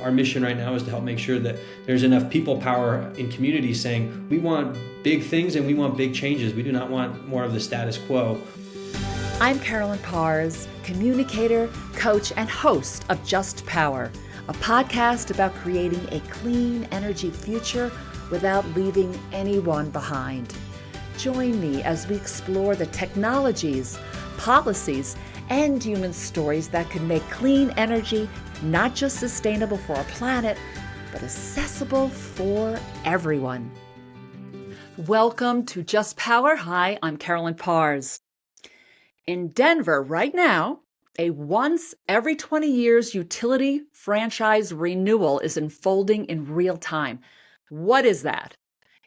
Our mission right now is to help make sure that there's enough people power in communities saying, we want big things and we want big changes. We do not want more of the status quo. I'm Carolyn Pars, communicator, coach, and host of Just Power, a podcast about creating a clean energy future without leaving anyone behind. Join me as we explore the technologies, policies, and human stories that can make clean energy not just sustainable for our planet, but accessible for everyone. Welcome to Just Power. Hi, I'm Carolyn Pars. In Denver right now, a once-every-20-years utility franchise renewal is unfolding in real time. What is that?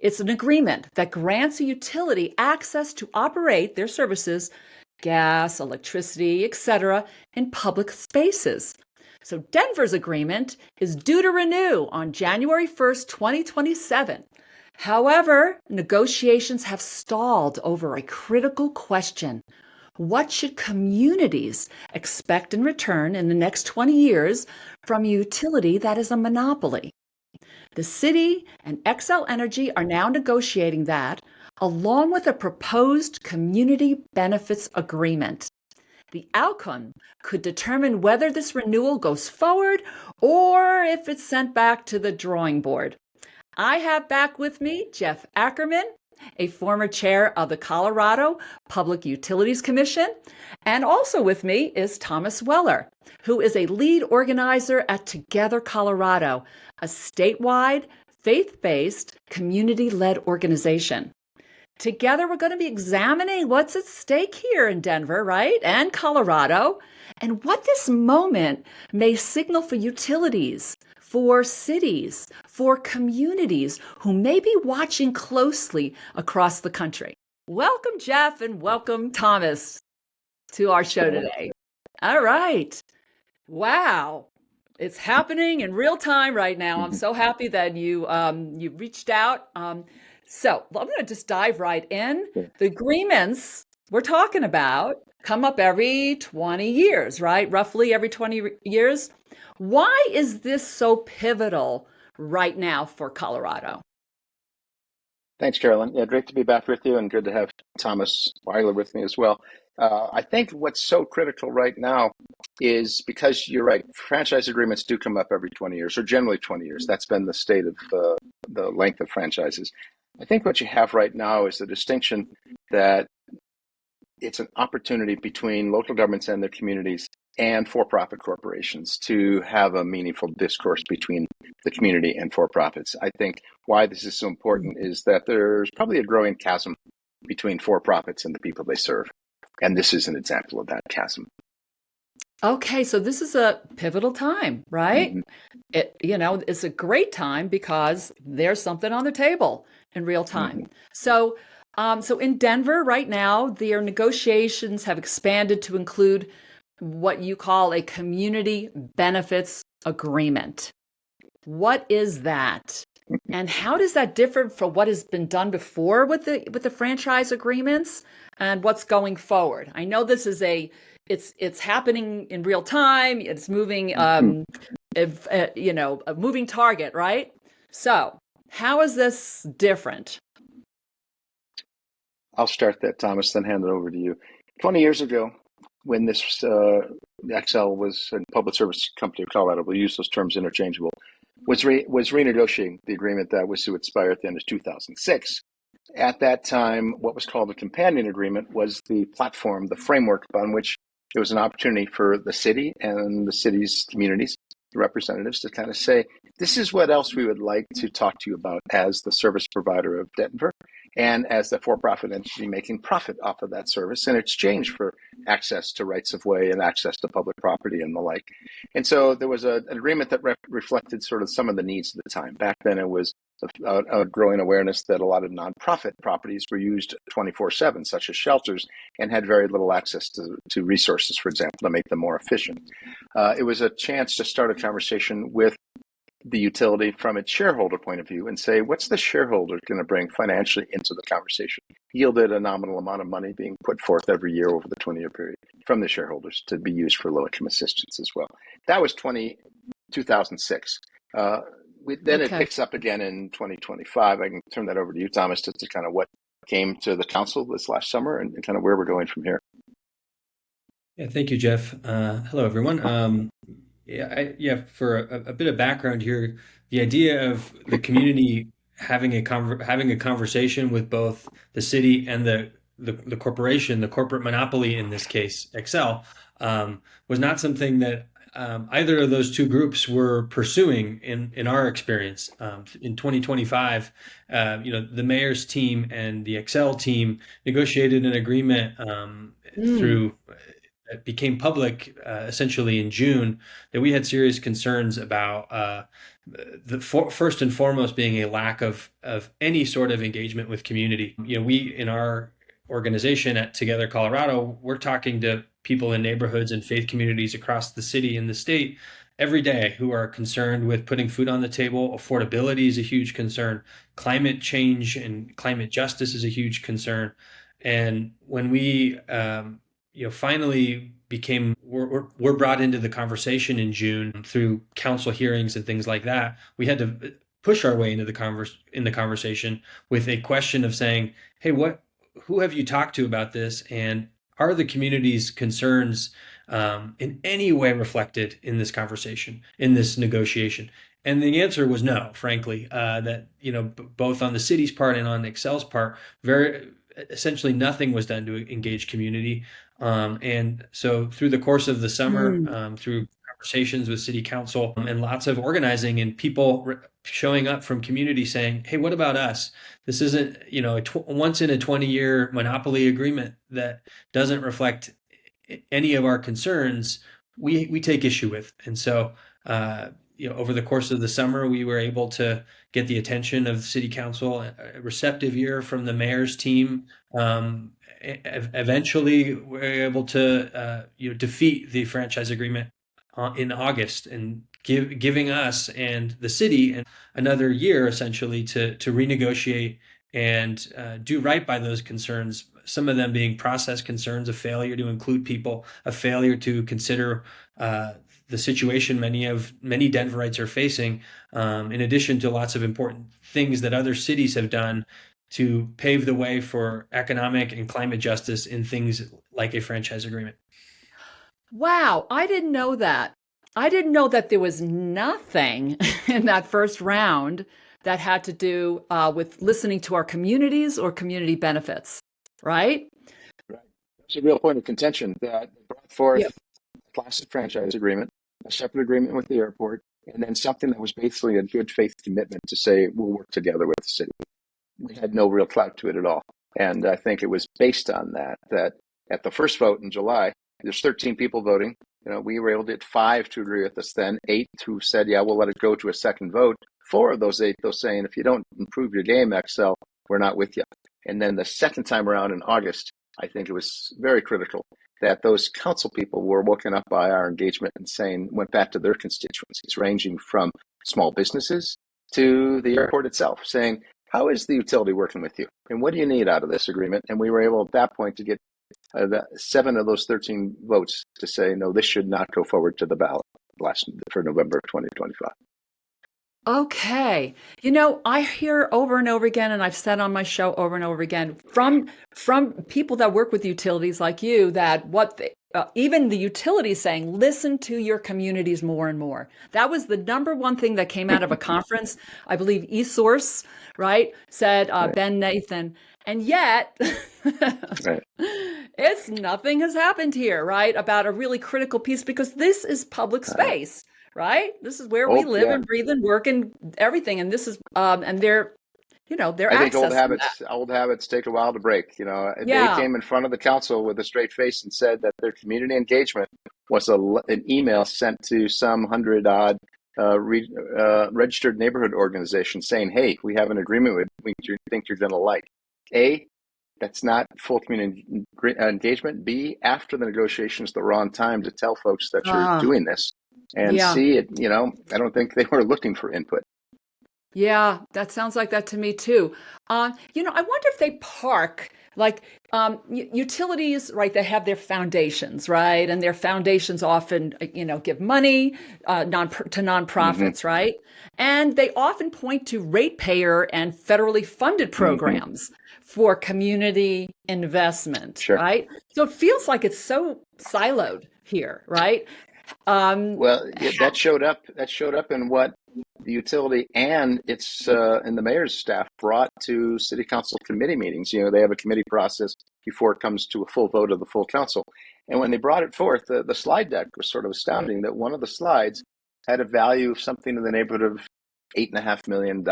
It's an agreement that grants a utility access to operate their services, gas, electricity, etc., in public spaces. So Denver's agreement is due to renew on January 1st, 2027. However, negotiations have stalled over a critical question. What should communities expect in return in the next 20 years from a utility that is a monopoly? The city and Xcel Energy are now negotiating that, along with a proposed community benefits agreement. The outcome could determine whether this renewal goes forward or if it's sent back to the drawing board. I have back with me Jeff Ackerman, a former chair of the Colorado Public Utilities Commission, and also with me is Thomas Weller, who is a lead organizer at Together Colorado, a statewide, faith-based, community-led organization. Together, we're going to be examining what's at stake here in Denver, right, and Colorado, and what this moment may signal for utilities, for cities, for communities who may be watching closely across the country. Welcome, Jeff, and welcome, Thomas, to our show today. All right. Wow. It's happening in real time right now. I'm so happy that you reached out. So I'm going to just dive right in. The agreements we're talking about come up every 20 years, right? Roughly every 20 years. Why is this so pivotal right now for Colorado? Thanks, Carolyn. Yeah, great to be back with you and good to have Thomas Weiler with me as well. I think what's so critical right now is because you're right, franchise agreements do come up every 20 years or generally 20 years. That's been the state of the length of franchises. I think what you have right now is the distinction that it's an opportunity between local governments and their communities and for-profit corporations to have a meaningful discourse between the community and for-profits. I think why this is so important is that there's probably a growing chasm between for-profits and the people they serve. And this is an example of that chasm. Okay, so this is a pivotal time, right? Mm-hmm. It's a great time because there's something on the table in real time. Mm-hmm. So in Denver right now, their negotiations have expanded to include what you call a community benefits agreement. What is that? And how does that differ from what has been done before with the franchise agreements and what's going forward? I know this is it's happening in real time. It's moving, a moving target, right? So how is this different? I'll start that, Thomas, then hand it over to you. 20 years ago, when this Xcel was a public service company of Colorado, we'll use those terms interchangeable, was renegotiating the agreement that was to expire at the end of 2006. At that time, what was called a companion agreement was the platform, the framework on which there was an opportunity for the city and the city's communities, the representatives, to kind of say, this is what else we would like to talk to you about as the service provider of Denver and as the for-profit entity making profit off of that service in exchange for access to rights of way and access to public property and the like. And so there was an agreement that reflected sort of some of the needs of the time. Back then, it was a growing awareness that a lot of nonprofit properties were used 24/7, such as shelters, and had very little access to resources, for example, to make them more efficient. It was a chance to start a conversation with the utility from its shareholder point of view and say, what's the shareholder going to bring financially into the conversation? Yielded a nominal amount of money being put forth every year over the 20-year period from the shareholders to be used for low-income assistance as well. That was 20 2006. Then it Okay. picks up again in 2025. I can turn that over to you, Thomas, to kind of what came to the council this last summer and kind of where we're going from here. Yeah, thank you, Jeff. Hello, everyone. For a bit of background here, the idea of the community having having a conversation with both the city and the corporation, the corporate monopoly in this case, Xcel, was not something that either of those two groups were pursuing in our experience. In 2025, the mayor's team and the Xcel team negotiated an agreement through. It became public essentially in June that we had serious concerns about first and foremost being a lack of any sort of engagement with community. We in our organization at Together Colorado, we're talking to people in neighborhoods and faith communities across the city and the state every day who are concerned with putting food on the table. Affordability is a huge concern. Climate change and climate justice is a huge concern. And when we finally were brought into the conversation in June through council hearings and things like that, we had to push our way into the conversation with a question of saying, hey, who have you talked to about this? And are the community's concerns in any way reflected in this conversation, in this negotiation? And the answer was no, frankly, that, both on the city's part and on Xcel's part, essentially nothing was done to engage community. And so through the course of the summer, through conversations with city council and lots of organizing and people showing up from community saying, hey, what about us? This isn't, once in a 20-year monopoly agreement that doesn't reflect any of our concerns, we take issue with. And so, over the course of the summer, we were able to get the attention of the city council, a receptive ear from the mayor's team. Eventually, we were able to defeat the franchise agreement in August and giving us and the city another year essentially to renegotiate and do right by those concerns. Some of them being process concerns, a failure to include people, a failure to consider the situation many Denverites are facing, in addition to lots of important things that other cities have done to pave the way for economic and climate justice in things like a franchise agreement. Wow, I didn't know that. I didn't know that there was nothing in that first round that had to do with listening to our communities or community benefits, right? Right. It's a real point of contention that brought forth Yep. a classic franchise agreement, a separate agreement with the airport, and then something that was basically a good faith commitment to say we'll work together with the city. We had no real clout to it at all. And I think it was based on that at the first vote in July, there's 13 people voting. We were able to get 5 to agree with us then, 8 who said, yeah, we'll let it go to a second vote. 4 of those 8, though, saying, if you don't improve your game, Xcel, we're not with you. And then the second time around in August, I think it was very critical that those council people were woken up by our engagement and went back to their constituencies, ranging from small businesses to the airport itself, saying, how is the utility working with you? And what do you need out of this agreement? And we were able at that point to get 7 of those 13 votes to say, no, this should not go forward to the ballot for November of 2025. Okay. I hear over and over again, and I've said on my show over and over again from people that work with utilities like you, that even the utilities saying, listen to your communities more and more. That was the number one thing that came out of a conference. I believe eSource, right, said Right. Ben Nathan. And yet, Right. nothing has happened here, right, about a really critical piece, because this is public space. Right? This is where we live and breathe and work and everything. And this is, and they're I think old habits take a while to break. Yeah. They came in front of the council with a straight face and said that their community engagement was an email sent to some 100-odd registered neighborhood organizations saying, hey, we have an agreement with you think you're going to like. A, that's not full community engagement. B, after the negotiations, the wrong time to tell folks that you're doing this. And C, I don't think they were looking for input. Yeah, that sounds like that to me too. I wonder if they park like utilities, right? They have their foundations, right? And their foundations often, give money to Hmm. nonprofits, right? And they often point to ratepayer and federally funded Hmm. programs for community investment, Sure. right? So it feels like it's so siloed here, right? Um, Well, that showed up. That showed up in what the utility and its and the mayor's staff brought to city council committee meetings. They have a committee process before it comes to a full vote of the full council. And when they brought it forth, the slide deck was sort of astounding. That one of the slides had a value of something in the neighborhood of $8.5 million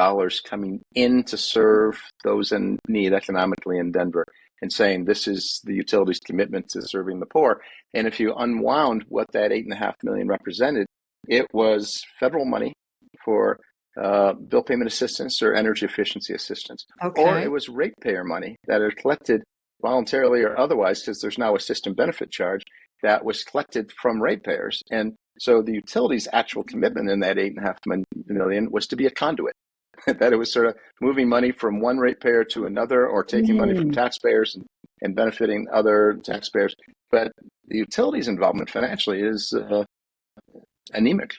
coming in to serve those in need economically in Denver, and saying this is the utility's commitment to serving the poor. And if you unwound what that 8.5 million represented, it was federal money for bill payment assistance or energy efficiency assistance, or it okay. was ratepayer money that are collected voluntarily or otherwise, because there's now a system benefit charge that was collected from ratepayers. And so the utility's actual commitment in that 8.5 million was to be a conduit, that it was sort of moving money from one ratepayer to another, or taking money from Mm, taxpayers and benefiting other taxpayers. But the utility's involvement financially is anemic.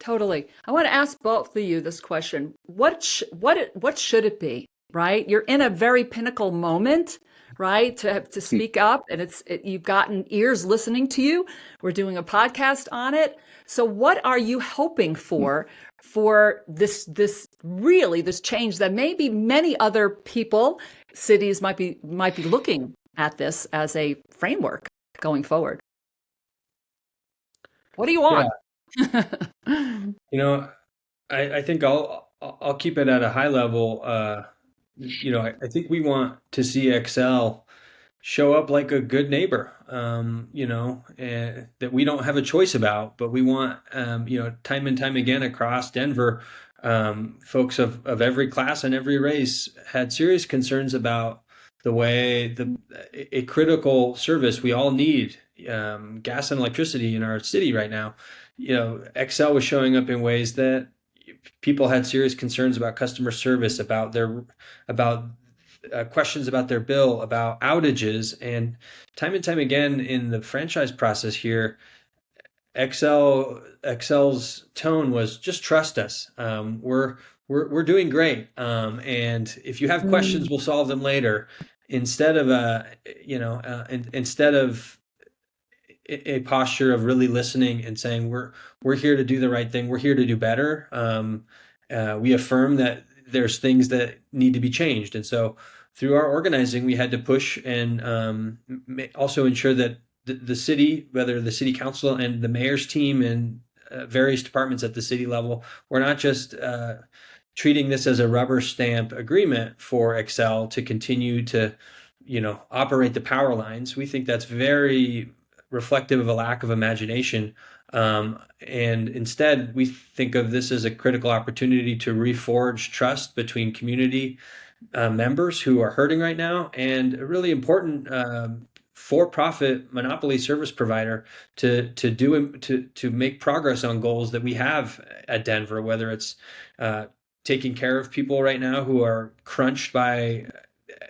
totally. I want to ask both of you this question. What should it be, right? You're in a very pinnacle moment, right? To speak up, and you've gotten ears listening to you. We're doing a podcast on it. So what are you hoping for this change that maybe many other people, cities might be looking at this as a framework going forward? What do you Yeah, want? you know, I think I'll keep it at a high level. I think we want to see Excel show up like a good neighbor, that we don't have a choice about, but we want, time and time again across Denver, folks of every class and every race had serious concerns about the way a critical service we all need, gas and electricity in our city right now. Excel was showing up in ways that people had serious concerns about customer service, about questions about their bill, about outages, and time again in the franchise process here, Excel's tone was just trust us. We're doing great, and if you have questions, Mm, we'll solve them later. Instead of instead of a posture of really listening and saying we're here to do the right thing, we're here to do better. We affirm that there's things that need to be changed, and so through our organizing, we had to push and also ensure that the city, whether the city council and the mayor's team and various departments at the city level, were not just treating this as a rubber stamp agreement for Xcel to continue to, operate the power lines. We think that's very reflective of a lack of imagination. And instead, we think of this as a critical opportunity to reforge trust between community members who are hurting right now, and a really important for-profit monopoly service provider to make progress on goals that we have at Denver, whether it's taking care of people right now who are crunched by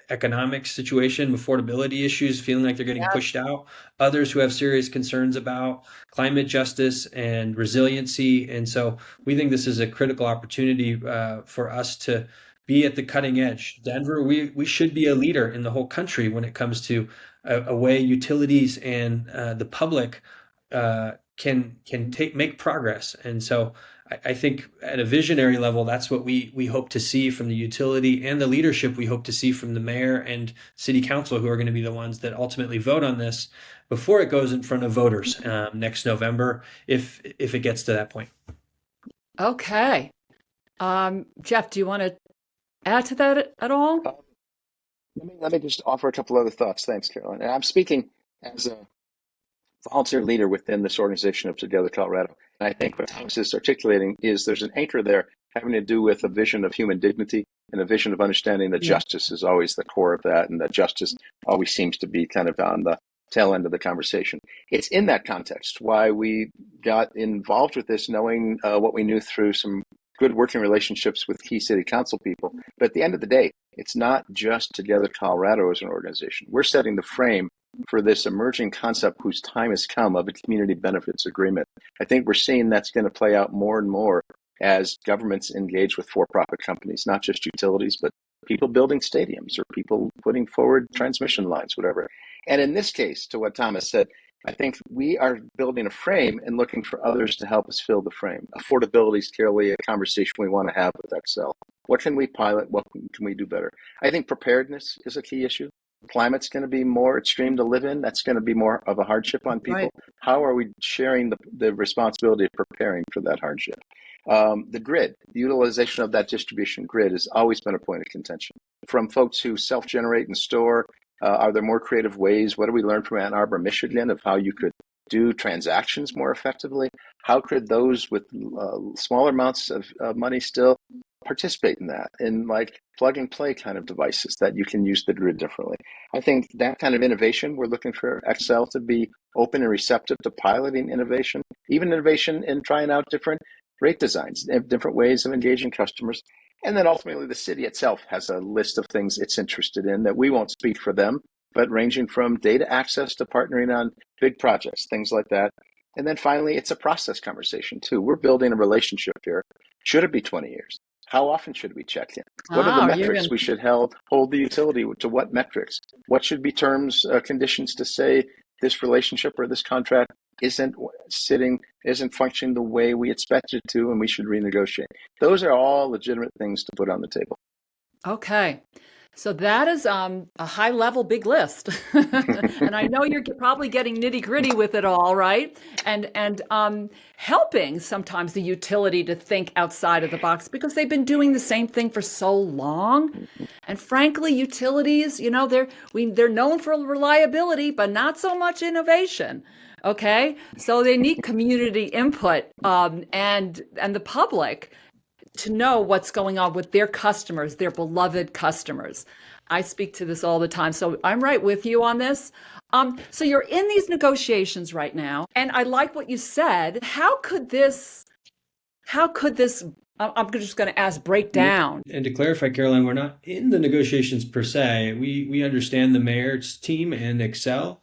economic situation, affordability issues, feeling like they're getting pushed out. Others who have serious concerns about climate justice and resiliency. And so we think this is a critical opportunity for us to be at the cutting edge. Denver, we should be a leader in the whole country when it comes to a way utilities and the public can make progress. And so I think at a visionary level, that's what we hope to see from the utility and the leadership we hope to see from the mayor and city council, who are going to be the ones that ultimately vote on this before it goes in front of voters next November, if it gets to that point. okay. Jeff, do you want to add to that at all? Let me just offer a couple other thoughts. Thanks, Carolyn. And I'm speaking as a volunteer leader within this organization of Together Colorado. And I think what Thomas is articulating is there's an anchor there having to do with a vision of human dignity and a vision of understanding that Yeah. justice is always the core of that, and that justice always seems to be kind of on the tail end of the conversation. It's in that context why we got involved with this, knowing what we knew through some good working relationships with key city council people. But at the end of the day, it's not just Together Colorado as an organization. We're setting the frame for this emerging concept whose time has come of a community benefits agreement. I think we're seeing that's going to play out more and more as governments engage with for-profit companies, not just utilities, but people building stadiums or people putting forward transmission lines, whatever. And in this case, to what Thomas said, I think we are building a frame and looking for others to help us fill the frame. Affordability is clearly a conversation we want to have with Xcel. What can we pilot? What can we do better? I think preparedness is a key issue. Climate's going to be more extreme to live in. That's going to be more of a hardship on people. Right. How are we sharing the responsibility of preparing for that hardship? The grid, the utilization of that distribution grid has always been a point of contention. From folks who self-generate and store, are there more creative ways? What do we learn from Ann Arbor, Michigan, of how you could do transactions more effectively? How could those with smaller amounts of money still participate in that, in like plug and play kind of devices that you can use the grid differently? I think that kind of innovation, we're looking for Xcel to be open and receptive to piloting innovation, even innovation in trying out different rate designs, different ways of engaging customers. And then ultimately the city itself has a list of things it's interested in that we won't speak for them, but ranging from data access to partnering on big projects, things like that. And then finally, it's a process conversation too. We're building a relationship here. Should it be 20 years? How often should we check in? What are the metrics we should hold the utility to? What metrics? What should be terms, conditions to say this relationship or this contract isn't functioning the way we expect it to, and we should renegotiate? Those are all legitimate things to put on the table. Okay. So that is a high level big list. And I know you're probably getting nitty gritty with it all, right? And helping sometimes the utility to think outside of the box because they've been doing the same thing for so long. And frankly, utilities, they're known for reliability, but not so much innovation. Okay. So they need community input and the public to know what's going on with their customers, their beloved customers. I speak to this all the time. So I'm right with you on this. So you're in these negotiations right now. And I like what you said. How could this, I'm just going to ask, break down? And to clarify, Caroline, we're not in the negotiations per se. We understand the mayor's team and Xcel,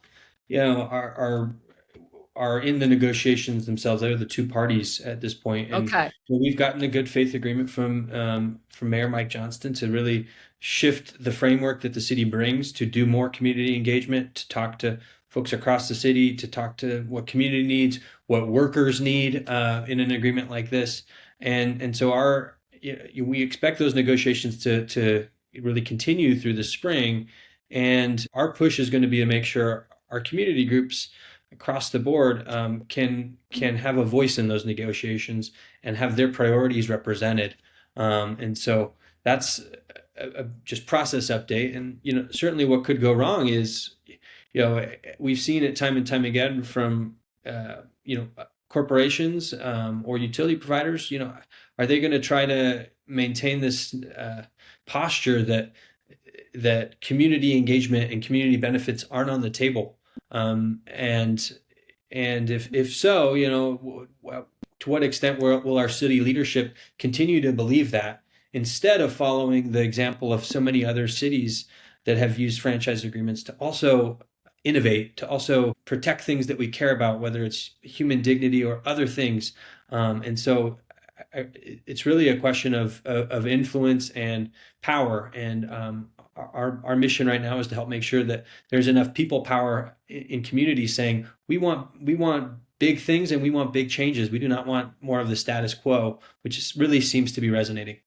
are in the negotiations themselves. They're the two parties at this point. And okay. We've gotten a good faith agreement from Mayor Mike Johnston to really shift the framework that the city brings to do more community engagement, to talk to folks across the city, to talk to what community needs, what workers need in an agreement like this. And so we expect those negotiations to really continue through the spring. And our push is going to be to make sure our community groups across the board can have a voice in those negotiations and have their priorities represented. And so that's a just process update. And certainly what could go wrong is we've seen it time and time again from corporations or utility providers. Are they going to try to maintain this posture that community engagement and community benefits aren't on the table? And if so, to what extent will our city leadership continue to believe that instead of following the example of so many other cities that have used franchise agreements to also innovate, to also protect things that we care about, whether it's human dignity or other things. And so it's really a question of influence and power. And our mission right now is to help make sure that there's enough people power in communities saying we want big things and we want big changes. We do not want more of the status quo, which really seems to be resonating.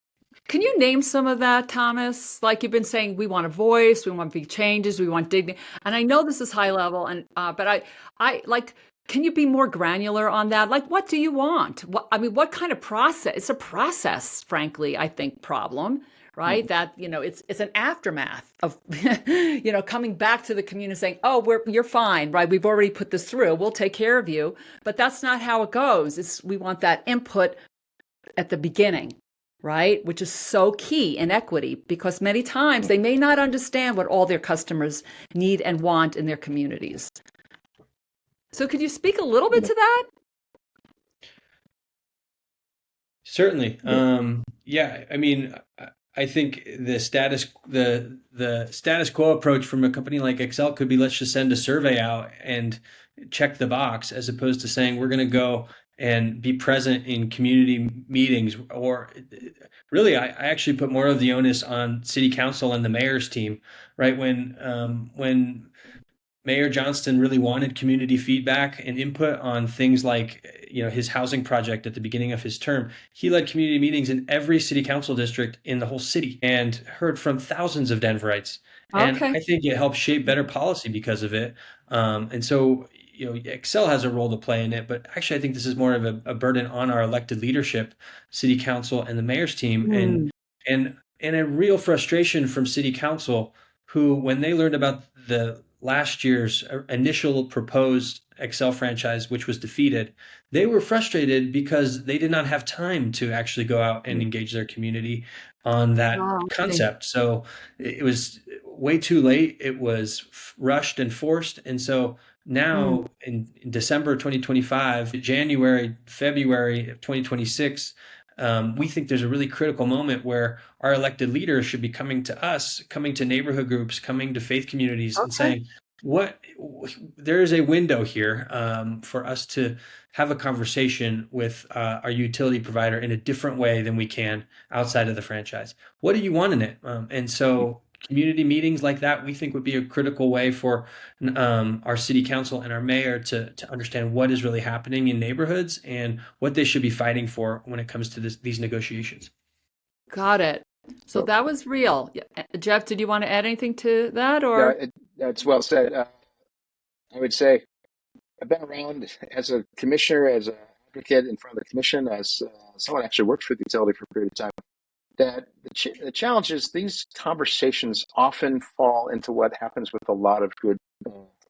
Can you name some of that, Thomas? Like you've been saying, we want a voice, we want big changes, we want dignity. And I know this is high level, and but I like. Can you be more granular on that? Like, what do you want? What kind of process? It's a process, frankly, I think, problem, right? Mm-hmm. That, it's an aftermath of, coming back to the community saying, oh, you're fine, right? We've already put this through. We'll take care of you. But that's not how it goes. We want that input at the beginning, right? Which is so key in equity, because many times they may not understand what all their customers need and want in their communities. So could you speak a little bit to that? Certainly. Yeah, I mean, I think the status quo approach from a company like Excel could be, let's just send a survey out and check the box, as opposed to saying we're going to go and be present in community meetings. Or really, I actually put more of the onus on city council and the mayor's team, right? When Mayor Johnston really wanted community feedback and input on things like, his housing project at the beginning of his term. He led community meetings in every city council district in the whole city and heard from thousands of Denverites. And Okay. I think it helped shape better policy because of it. And so, Excel has a role to play in it, but actually, I think this is more of a burden on our elected leadership, city council, and the mayor's team, Hmm. and a real frustration from city council, who, when they learned about the last year's initial proposed Excel franchise, which was defeated, they were frustrated because they did not have time to actually go out and engage their community on that Oh, okay. concept. So it was way too late. It was rushed and forced. And so Mm. now in December 2025, January, February of 2026, we think there's a really critical moment where our elected leaders should be coming to us, coming to neighborhood groups, coming to faith communities, and Okay. saying, "What? There is a window here for us to have a conversation with our utility provider in a different way than we can outside of the franchise. What do you want in it?" And so, community meetings like that, we think, would be a critical way for our city council and our mayor to understand what is really happening in neighborhoods and what they should be fighting for when it comes to these negotiations. Got it. So So that was real. Yeah. Jeff, did you want to add anything to that yeah, or? that's well said. I would say I've been around as a commissioner, as an advocate in front of the commission, as someone who actually worked for the utility for a period of time. That the challenge is these conversations often fall into what happens with a lot of good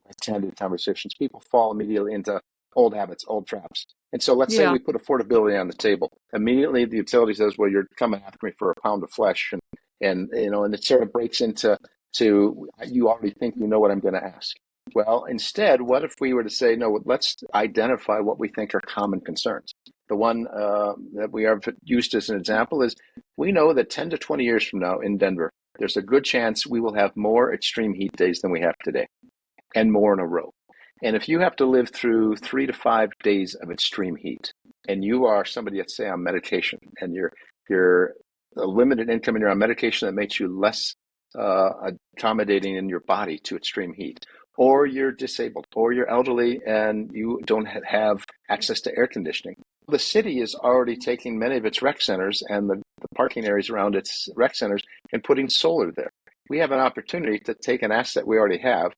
attended conversations. People fall immediately into old habits, old traps. And so let's say Yeah. we put affordability on the table. Immediately the utility says, well, you're coming after me for a pound of flesh. And it sort of breaks into you already think you know what I'm going to ask. Well, instead, what if we were to say, no, let's identify what we think are common concerns. The one that we have used as an example is we know that 10 to 20 years from now in Denver, there's a good chance we will have more extreme heat days than we have today, and more in a row. And if you have to live through 3 to 5 days of extreme heat, and you are somebody that's, say, on medication, and you're a limited income and you're on medication that makes you less accommodating in your body to extreme heat, or you're disabled, or you're elderly and you don't have access to air conditioning. The city is already taking many of its rec centers and the parking areas around its rec centers and putting solar there. We have an opportunity to take an asset we already have,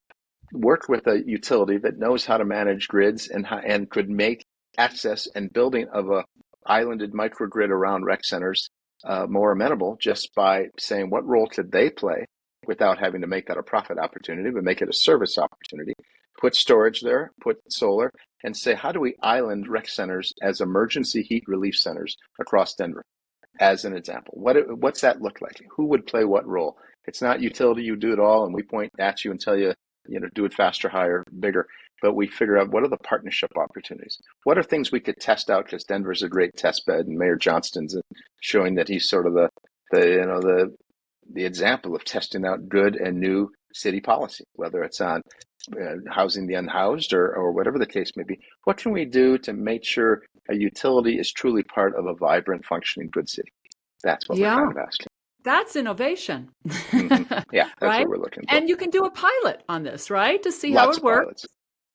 work with a utility that knows how to manage grids and could make access and building of a islanded microgrid around rec centers more amenable, just by saying what role could they play without having to make that a profit opportunity, but make it a service opportunity. Put storage there, put solar, and say, how do we island rec centers as emergency heat relief centers across Denver? As an example, what's that look like? Who would play what role? It's not utility, you do it all, and we point at you and tell you, do it faster, higher, bigger. But we figure out what are the partnership opportunities. What are things we could test out? Because Denver's a great test bed, and Mayor Johnston's showing that he's sort of the example of testing out good and new city policy, whether it's on housing the unhoused or whatever the case may be. What can we do to make sure a utility is truly part of a vibrant, functioning, good city? That's what we're Yeah. kind of asking. That's innovation. Yeah, that's Right? what we're looking for. And you can do a pilot on this, right? To see how Lots it of works. pilots.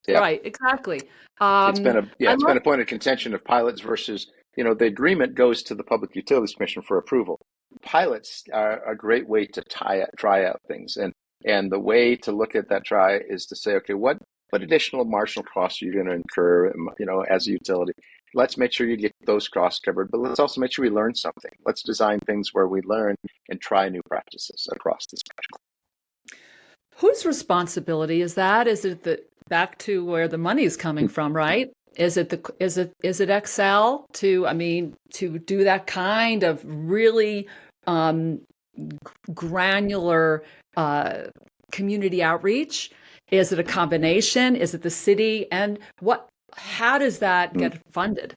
Yeah, Right, exactly. I it's been love, a point of contention of pilots versus, the agreement goes to the Public Utilities Commission for approval. Pilots are a great way to try out things, and the way to look at that try is to say, okay, what additional marginal costs are you going to incur, as a utility? Let's make sure you get those costs covered, but let's also make sure we learn something. Let's design things where we learn and try new practices across the spectrum. whose responsibility is that? Is it back to where the money is coming from, right? Is it Excel to do that kind of really um, granular community outreach? Is it a combination? Is it the city? And how does that get funded?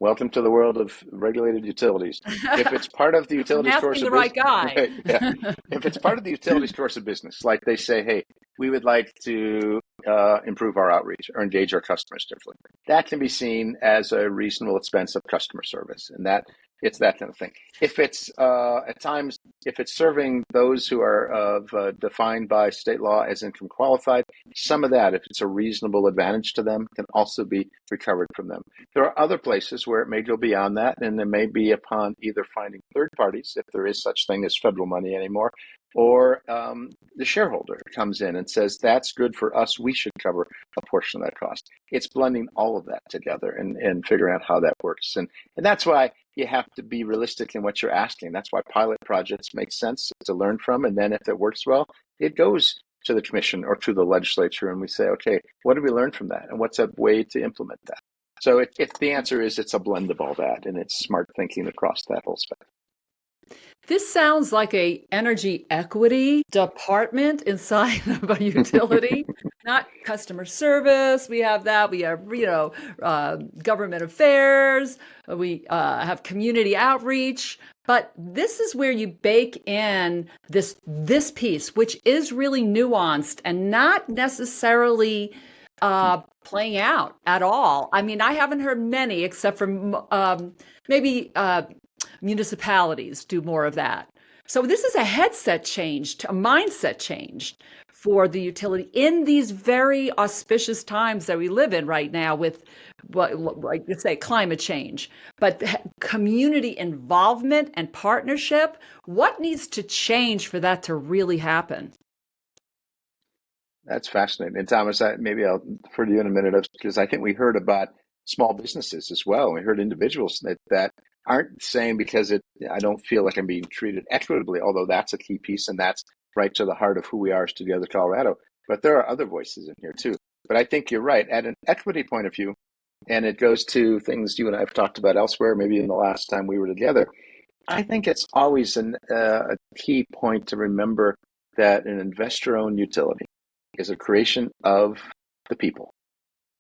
Welcome to the world of regulated utilities. If it's part of the I'm utilities course asking of the right business, guy. right, yeah. If it's part of the utilities course of business, like they say, hey, we would like to improve our outreach or engage our customers differently, that can be seen as a reasonable expense of customer service, and that it's that kind of thing. If it's at times, if it's serving those who are defined by state law as income qualified, some of that, if it's a reasonable advantage to them, can also be recovered from them. There are other places where it may go beyond that, and it may be upon either finding third parties, if there is such thing as federal money anymore, or the shareholder comes in and says, that's good for us, we should cover a portion of that cost. It's blending all of that together and figuring out how that works. And that's why you have to be realistic in what you're asking. That's why pilot projects make sense to learn from. And then if it works well, it goes to the commission or to the legislature, and we say, okay, what did we learn from that? And what's a way to implement that? So if the answer is it's a blend of all that, and it's smart thinking across that whole spectrum. This sounds like a energy equity department inside of a utility, not customer service. We have that. We have, government affairs. We have community outreach. But this is where you bake in this piece, which is really nuanced and not necessarily playing out at all. I mean, I haven't heard many except for maybe municipalities do more of that. So this is a headset change, a mindset change for the utility in these very auspicious times that we live in right now with, like you say, climate change. But community involvement and partnership, what needs to change for that to really happen? That's fascinating. And Thomas, maybe I'll defer to you in a minute, because I think we heard about small businesses as well. We heard individuals that aren't saying because I don't feel like I'm being treated equitably, although that's a key piece, and that's right to the heart of who we are as Together Colorado. But there are other voices in here too. But I think you're right. At an equity point of view, and it goes to things you and I have talked about elsewhere, maybe in the last time we were together, I think it's always a key point to remember that an investor-owned utility is a creation of the people.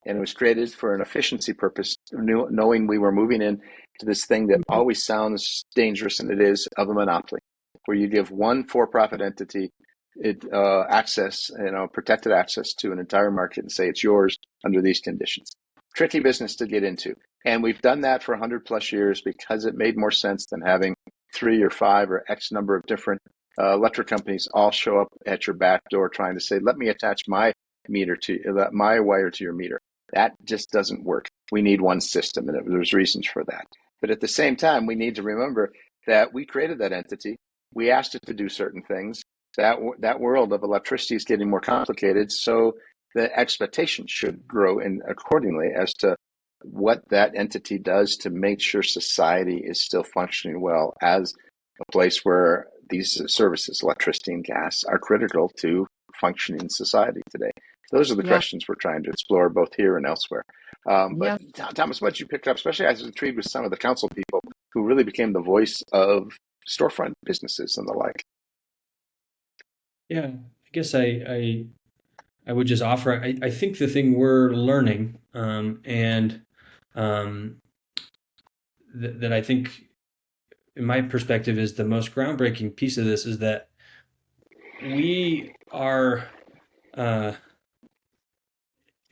And it was created for an efficiency purpose, knowing we were moving into this thing that always sounds dangerous, and it is, of a monopoly, where you give one for-profit entity access, protected access to an entire market and say it's yours under these conditions. Tricky business to get into. And we've done that for 100 plus years because it made more sense than having 3 or 5 or X number of different electric companies all show up at your back door trying to say, let me attach my wire to your meter. That just doesn't work. We need one system, and there's reasons for that. But at the same time, we need to remember that we created that entity. We asked it to do certain things. That world of electricity is getting more complicated, so the expectations should grow in accordingly as to what that entity does to make sure society is still functioning well as a place where these services, electricity and gas, are critical to functioning society today. Those are the questions we're trying to explore both here and elsewhere. But Thomas, what you picked up, especially I was intrigued with some of the council people who really became the voice of storefront businesses and the like. Yeah, I guess I would just offer, I think the thing we're learning, and that I think, in my perspective, is the most groundbreaking piece of this, is that we are,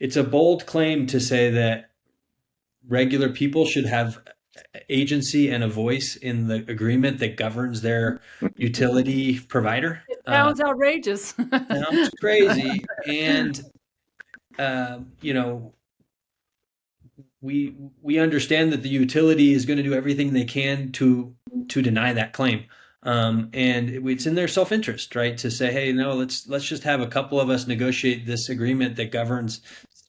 it's a bold claim to say that regular people should have agency and a voice in the agreement that governs their utility provider. It sounds outrageous. Sounds crazy. And, we understand that the utility is going to do everything they can to deny that claim. And it's in their self-interest, right, to say, hey, no, let's just have a couple of us negotiate this agreement that governs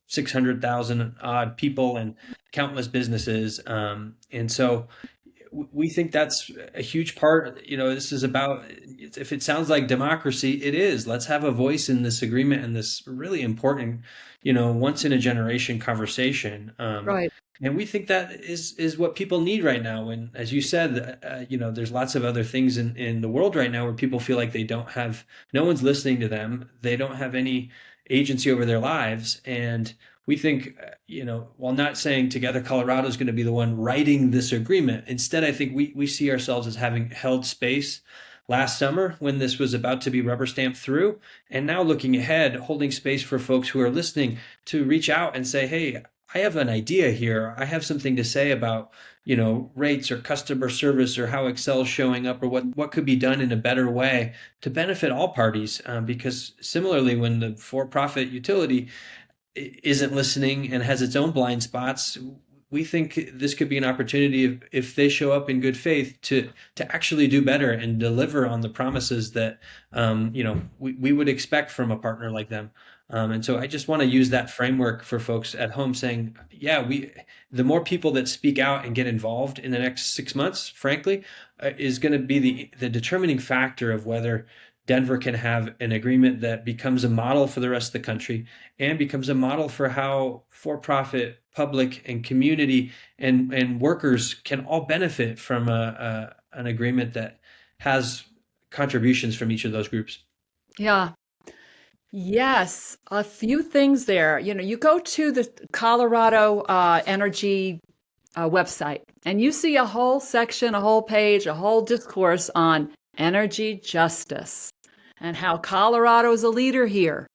600,000 odd people and countless businesses. And so we think that's a huge part. This is about, if it sounds like democracy, it is. Let's have a voice in this agreement and this really important, once in a generation conversation. Right. And we think that is what people need right now. And as you said, there's lots of other things in the world right now where people feel like no one's listening to them. They don't have any agency over their lives. And we think, while not saying Together Colorado is going to be the one writing this agreement, instead, I think we see ourselves as having held space last summer when this was about to be rubber stamped through, and now looking ahead, holding space for folks who are listening to reach out and say, hey, I have an idea here. I have something to say about, rates or customer service or how Xcel is showing up or what could be done in a better way to benefit all parties. Because similarly, when the for-profit utility isn't listening and has its own blind spots, we think this could be an opportunity if they show up in good faith to actually do better and deliver on the promises that we would expect from a partner like them. And so I just want to use that framework for folks at home saying, the more people that speak out and get involved in the next 6 months, frankly, is going to be the determining factor of whether Denver can have an agreement that becomes a model for the rest of the country and becomes a model for how for-profit, public, and community and workers can all benefit from an agreement that has contributions from each of those groups. Yeah. Yes, a few things there. You go to the Colorado Energy website and you see a whole section, a whole page, a whole discourse on energy justice and how Colorado is a leader here,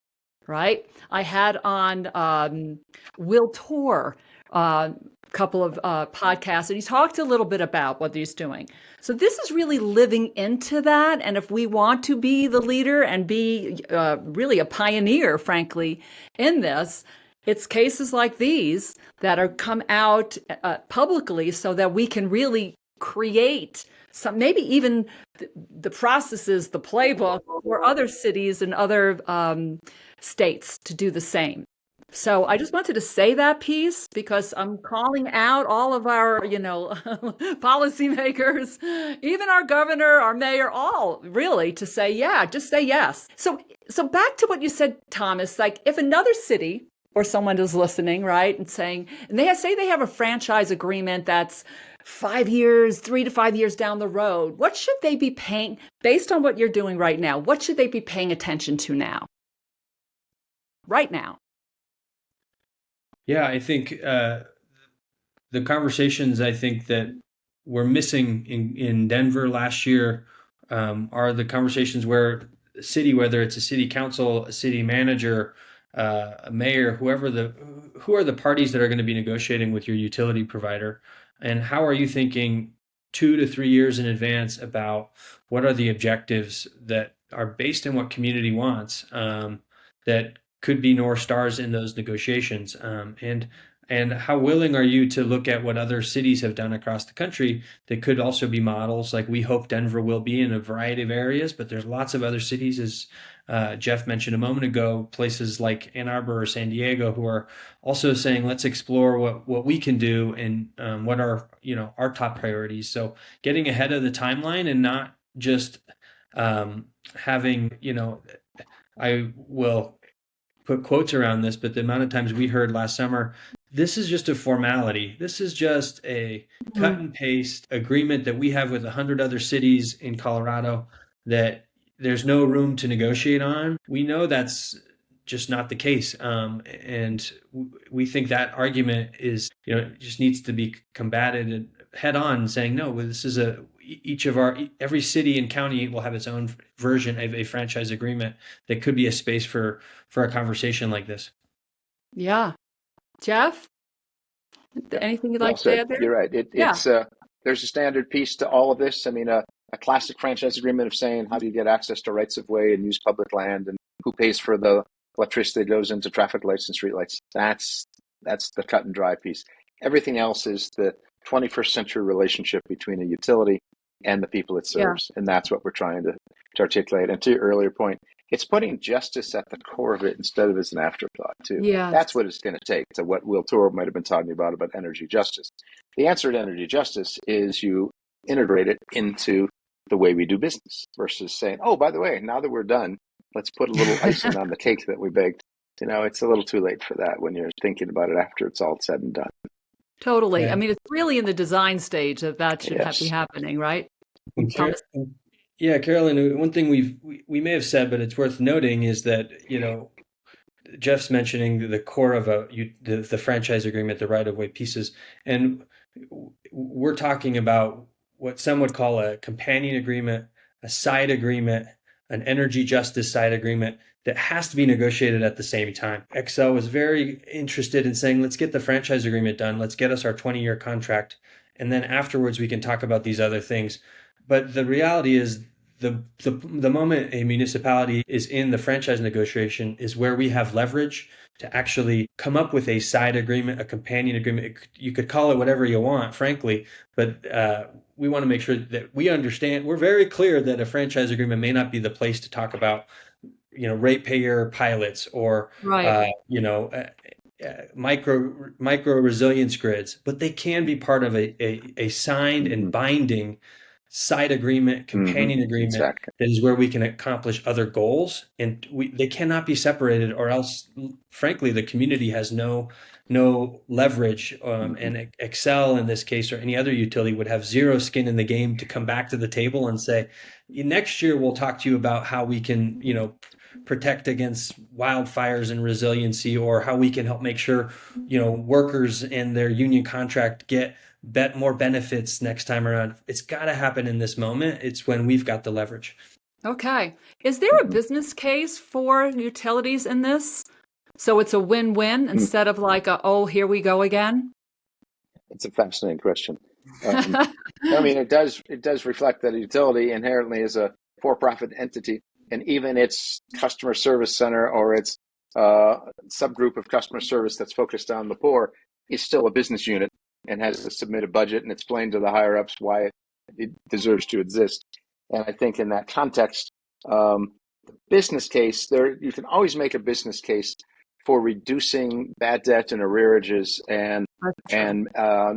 right? I had on Will Torr a couple of podcasts, and he talked a little bit about what he's doing. So this is really living into that. And if we want to be the leader and be really a pioneer, frankly, in this, it's cases like these that are come out publicly so that we can really create some, maybe even the processes, the playbook for other cities and other states to do the same. So I just wanted to say that piece because I'm calling out all of our, policymakers, even our governor, our mayor, all really to say, just say yes. So back to what you said, Thomas, like if another city or someone is listening, right, and saying, and they say they have a franchise agreement that's 5 years, 3 to 5 years down the road, what should they be paying, based on what you're doing right now, what should they be paying attention to now? Right now. Yeah, I think the conversations I think that were missing in Denver last year are the conversations where the city, whether it's a city council, a city manager, a mayor, who are the parties that are going to be negotiating with your utility provider, and how are you thinking 2 to 3 years in advance about what are the objectives that are based on what community wants, that could be North Stars in those negotiations, and how willing are you to look at what other cities have done across the country that could also be models, like we hope Denver will be in a variety of areas, but there's lots of other cities, as Jeff mentioned a moment ago, places like Ann Arbor or San Diego, who are also saying, let's explore what we can do and what are our top priorities. So getting ahead of the timeline and not just having, I will put quotes around this, but the amount of times we heard last summer, this is just a formality. This is just a cut and paste agreement that we have with 100 other cities in Colorado that there's no room to negotiate on. We know that's just not the case. And we think that argument is, just needs to be combated head on, saying, no, this is every city and county will have its own version of a franchise agreement that could be a space for a conversation like this. Yeah. Jeff, anything you'd like to add there? You're right. There's a standard piece to all of this. I mean, a classic franchise agreement of saying, how do you get access to rights of way and use public land, and who pays for the electricity that goes into traffic lights and street lights. That's the cut and dry piece. Everything else is the 21st century relationship between a utility and the people it serves. Yeah. And that's what we're trying to articulate. And to your earlier point, it's putting justice at the core of it instead of as an afterthought, too. Yeah. That's what it's going to take, to what Will Torr might have been talking about energy justice. The answer to energy justice is you integrate it into the way we do business versus saying, oh, by the way, now that we're done, let's put a little icing on the cake that we baked. It's a little too late for that when you're thinking about it after it's all said and done. Totally. Yeah. I mean, it's really in the design stage that should be happening, right? Yeah, Carolyn, one thing we may have said, but it's worth noting, is that, Jeff's mentioning the core of the franchise agreement, the right-of-way pieces, and we're talking about what some would call a companion agreement, a side agreement, an energy justice side agreement that has to be negotiated at the same time. Xcel was very interested in saying, let's get the franchise agreement done. Let's get us our 20-year contract. And then afterwards, we can talk about these other things. But the reality is the moment a municipality is in the franchise negotiation is where we have leverage to actually come up with a side agreement, a companion agreement. You could call it whatever you want, frankly, but we want to make sure that we understand. We're very clear that a franchise agreement may not be the place to talk about, ratepayer pilots or, Right. micro resilience grids, but they can be part of a signed and binding side agreement, companion agreement Exactly. that is where we can accomplish other goals, and they cannot be separated, or else, frankly, the community has no leverage. And Xcel in this case, or any other utility, would have zero skin in the game to come back to the table and say, next year we'll talk to you about how we can, protect against wildfires and resiliency, or how we can help make sure, workers and their union contract get more benefits next time around. It's got to happen in this moment. It's when we've got the leverage. Okay. Is there a business case for utilities in this? So it's a win-win instead of like here we go again? It's a fascinating question. I mean, it does reflect that a utility inherently is a for-profit entity, and even its customer service center or its subgroup of customer service that's focused on the poor is still a business unit and has to submit a budget and explain to the higher ups why it deserves to exist. And I think in that context, the business case, you can always make a business case for reducing bad debt and arrearages and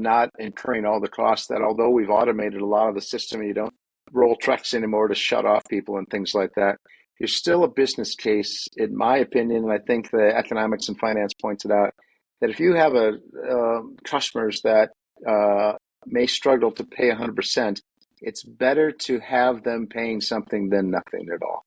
not incurring all the costs that, although we've automated a lot of the system, you don't roll trucks anymore to shut off people and things like that. There's still a business case, in my opinion, and I think the economics and finance points it out, that if you have customers that may struggle to pay 100%, it's better to have them paying something than nothing at all.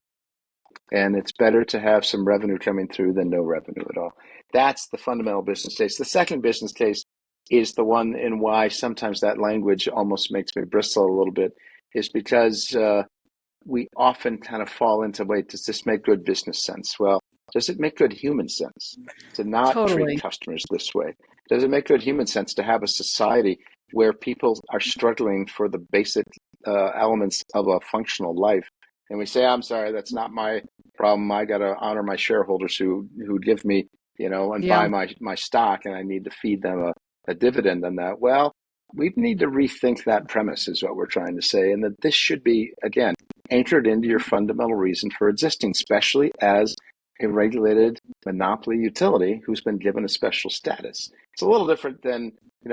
And it's better to have some revenue coming through than no revenue at all. That's the fundamental business case. The second business case is the one in why sometimes that language almost makes me bristle a little bit, is because we often kind of fall into, wait, does this make good business sense? Well, does it make good human sense to not treat customers this way? Does it make good human sense to have a society where people are struggling for the basic elements of a functional life? And we say, I'm sorry, that's not my problem. I got to honor my shareholders who give me, and buy my stock, and I need to feed them a dividend on that. Well, we need to rethink that premise, is what we're trying to say, and that this should be, again, anchored into your fundamental reason for existing, especially as a regulated monopoly utility who's been given a special status. It's a little different than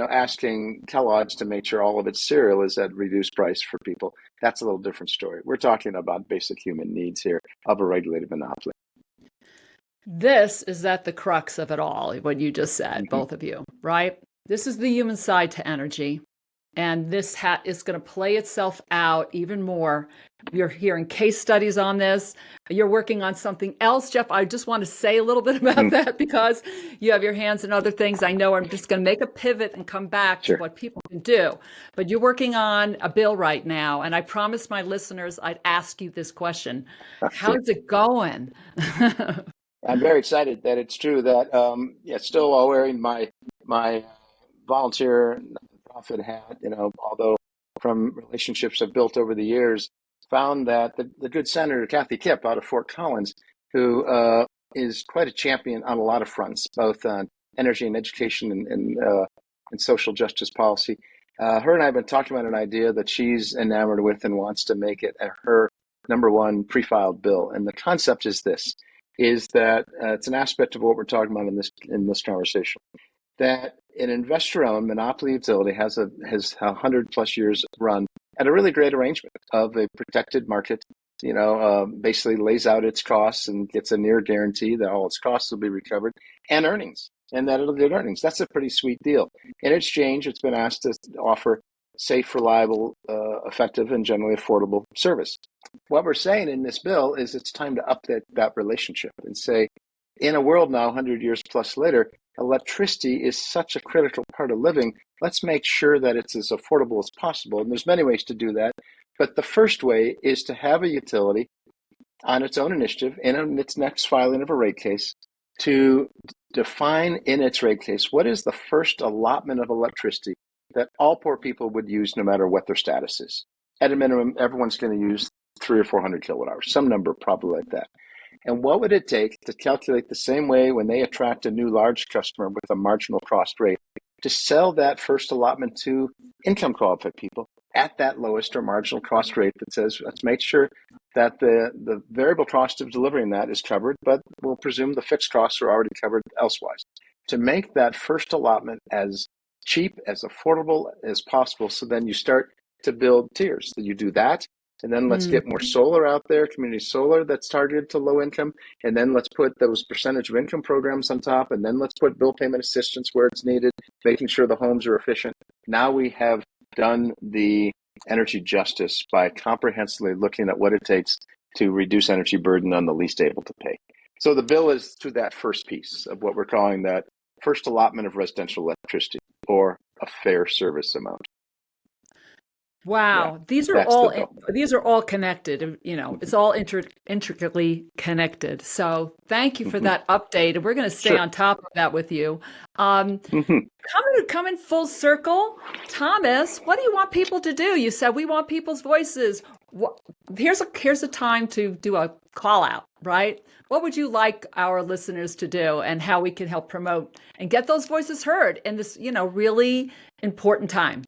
asking Kellogg's to make sure all of its cereal is at reduced price for people. That's a little different story. We're talking about basic human needs here of a regulated monopoly. This is at the crux of it all, what you just said, both of you, right? This is the human side to energy. And this is going to play itself out even more. You're hearing case studies on this. You're working on something else, Jeff. I just want to say a little bit about that because you have your hands in other things. I know I'm just going to make a pivot and come back to what people can do. But you're working on a bill right now. And I promised my listeners I'd ask you this question. How's it going? I'm very excited that it's true that, still while wearing my volunteer nonprofit hat, although from relationships I've built over the years, found that the good Senator Kathy Kipp out of Fort Collins, who is quite a champion on a lot of fronts, both on energy and education and social justice policy. Her and I have been talking about an idea that she's enamored with and wants to make it her number one pre-filed bill. And the concept is this, is that it's an aspect of what we're talking about in this conversation, that an investor-owned monopoly utility has 100 plus years run at a really great arrangement of a protected market, basically lays out its costs and gets a near guarantee that all its costs will be recovered, and earnings, and that it'll get earnings. That's a pretty sweet deal. In exchange, it's been asked to offer safe, reliable, effective, and generally affordable service. What we're saying in this bill is it's time to up that relationship and say, in a world now, 100 years plus later, electricity is such a critical part of living. Let's make sure that it's as affordable as possible. And there's many ways to do that. But the first way is to have a utility on its own initiative in its next filing of a rate case to define in its rate case what is the first allotment of electricity that all poor people would use no matter what their status is. At a minimum, everyone's going to use 300 or 400 kilowatt hours, some number probably like that. And what would it take to calculate the same way when they attract a new large customer with a marginal cost rate to sell that first allotment to income qualified people at that lowest or marginal cost rate that says, let's make sure that the variable cost of delivering that is covered, but we'll presume the fixed costs are already covered elsewise. To make that first allotment as cheap, as affordable as possible, so then you start to build tiers. You do that, and then let's get more solar out there, community solar that's targeted to low income, and then let's put those percentage of income programs on top, and then let's put bill payment assistance where it's needed, making sure the homes are efficient. Now we have done the energy justice by comprehensively looking at what it takes to reduce energy burden on the least able to pay. So the bill is to that first piece of what we're calling that first allotment of residential electricity, or a fair service amount. Wow, Yeah, these are all connected. You know, it's all intricately connected. So thank you for that update, and we're going to stay on top of that with you. Coming full circle, Thomas, what do you want people to do? You said we want people's voices. Here's a time to do a call out, right? What would you like our listeners to do, and how we can help promote and get those voices heard in this, really important time?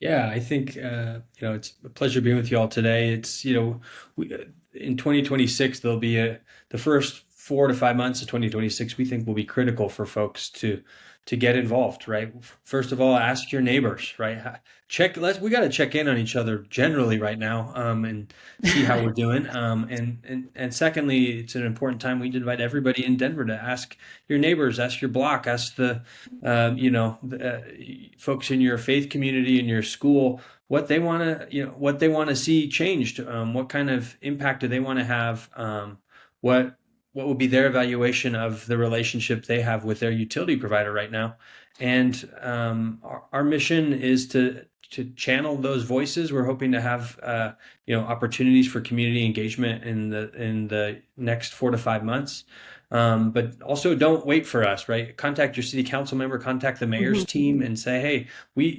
Yeah, I think it's a pleasure being with you all today. It's in 2026 there'll be the first 4 to 5 months of 2026 we think will be critical for folks to get involved. Right, first of all, ask your neighbors. Right, we got to check in on each other generally right now, and see how we're doing. And secondly, it's an important time. We'd invite everybody in Denver to ask your neighbors, ask your block, ask the folks in your faith community, in your school, what they want to see changed. What kind of impact do they want to have? What will be their evaluation of the relationship they have with their utility provider right now? And our mission is to channel those voices. We're hoping to have opportunities for community engagement in the next 4 to 5 months. But also don't wait for us, right? Contact your city council member, contact the mayor's team and say, hey,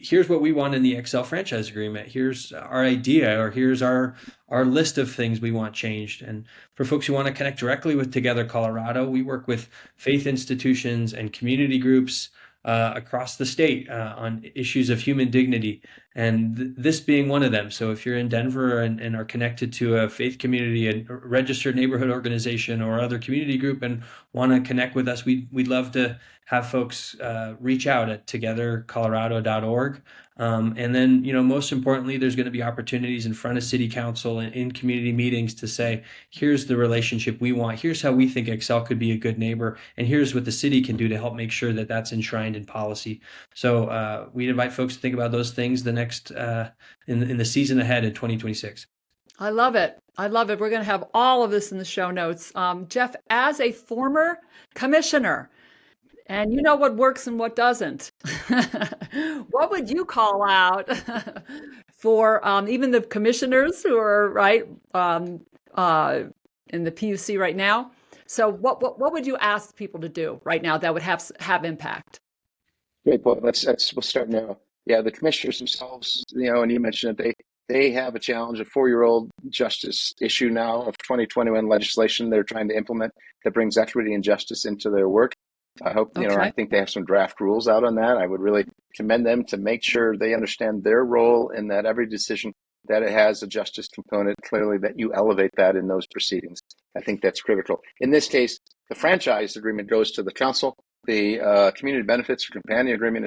here's what we want in the Xcel franchise agreement. Here's our idea, or here's our list of things we want changed. And for folks who want to connect directly with Together Colorado, we work with faith institutions and community groups across the state on issues of human dignity, and this being one of them. So if you're in Denver and are connected to a faith community, a registered neighborhood organization, or other community group, and want to connect with us, we'd love to have folks reach out at togethercolorado.org. And then, most importantly, there's going to be opportunities in front of city council and in community meetings to say, here's the relationship we want. Here's how we think Xcel could be a good neighbor. And here's what the city can do to help make sure that that's enshrined in policy. So we'd invite folks to think about those things the next in the season ahead in 2026. I love it. We're going to have all of this in the show notes. Jeff, as a former commissioner, and you know what works and what doesn't, what would you call out for even the commissioners who are in the PUC right now? So what would you ask people to do right now that would have impact? Great point. We'll start now. Yeah, the commissioners themselves, and you mentioned it, they have a challenge, a 4-year-old justice issue now of 2021 legislation they're trying to implement that brings equity and justice into their work. I hope, I think they have some draft rules out on that. I would really commend them to make sure they understand their role in that every decision that it has a justice component, clearly that you elevate that in those proceedings. I think that's critical. In this case, the franchise agreement goes to the council. The community benefits or companion agreement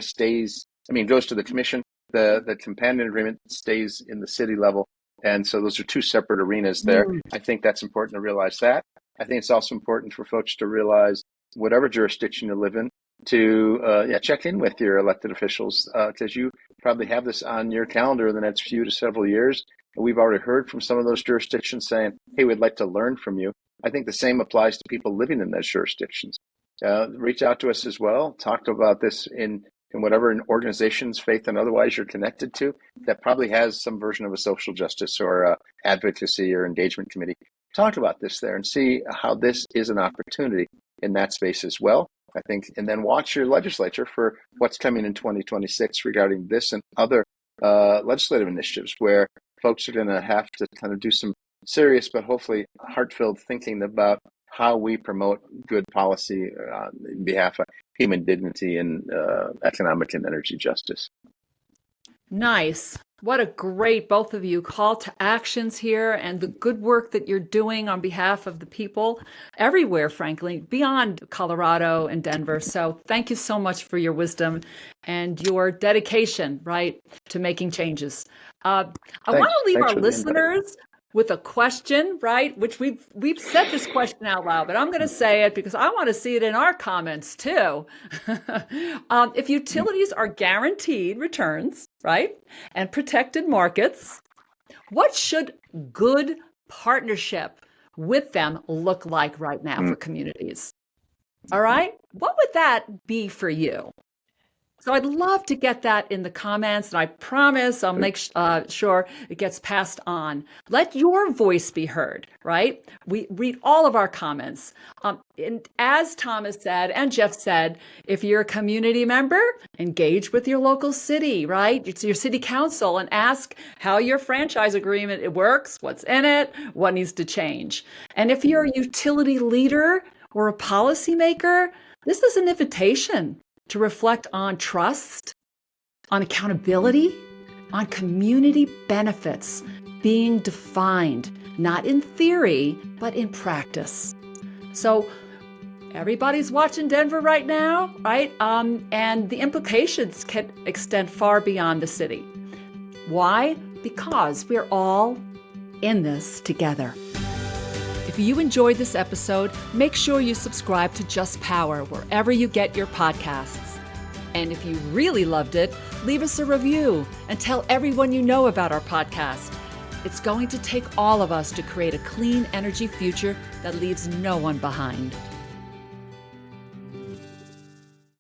goes to the commission. The companion agreement stays in the city level. And so those are two separate arenas there. I think that's important to realize that. I think it's also important for folks to realize whatever jurisdiction you live in to check in with your elected officials because you probably have this on your calendar in the next few to several years. And we've already heard from some of those jurisdictions saying, hey, we'd like to learn from you. I think the same applies to people living in those jurisdictions. Reach out to us as well. Talk about this in whatever organizations, faith and otherwise, you're connected to that probably has some version of a social justice or advocacy or engagement committee. Talk about this there and see how this is an opportunity in that space as well. I think, and then watch your legislature for what's coming in 2026 regarding this and other legislative initiatives where folks are going to have to kind of do some serious but hopefully heart-filled thinking about how we promote good policy in behalf of human dignity and economic and energy justice. Nice. What a great, both of you, call to actions here, and the good work that you're doing on behalf of the people everywhere, frankly, beyond Colorado and Denver. So thank you so much for your wisdom and your dedication, right, to making changes. I want to leave our listeners with a question, right? Which we've said this question out loud, but I'm going to say it because I want to see it in our comments too. If utilities are guaranteed returns, right, and protected markets, what should good partnership with them look like right now for communities? All right, what would that be for you? So I'd love to get that in the comments, and I promise I'll make sure it gets passed on. Let your voice be heard, right? We read all of our comments. And as Thomas said, and Jeff said, if you're a community member, engage with your local city, right? It's your city council and ask how your franchise agreement works, what's in it, what needs to change. And if you're a utility leader or a policymaker, this is an invitation to reflect on trust, on accountability, on community benefits being defined, not in theory, but in practice. So everybody's watching Denver right now, right? And the implications can extend far beyond the city. Why? Because we're all in this together. If you enjoyed this episode, make sure you subscribe to Just Power wherever you get your podcasts. And if you really loved it, leave us a review and tell everyone you know about our podcast. It's going to take all of us to create a clean energy future that leaves no one behind.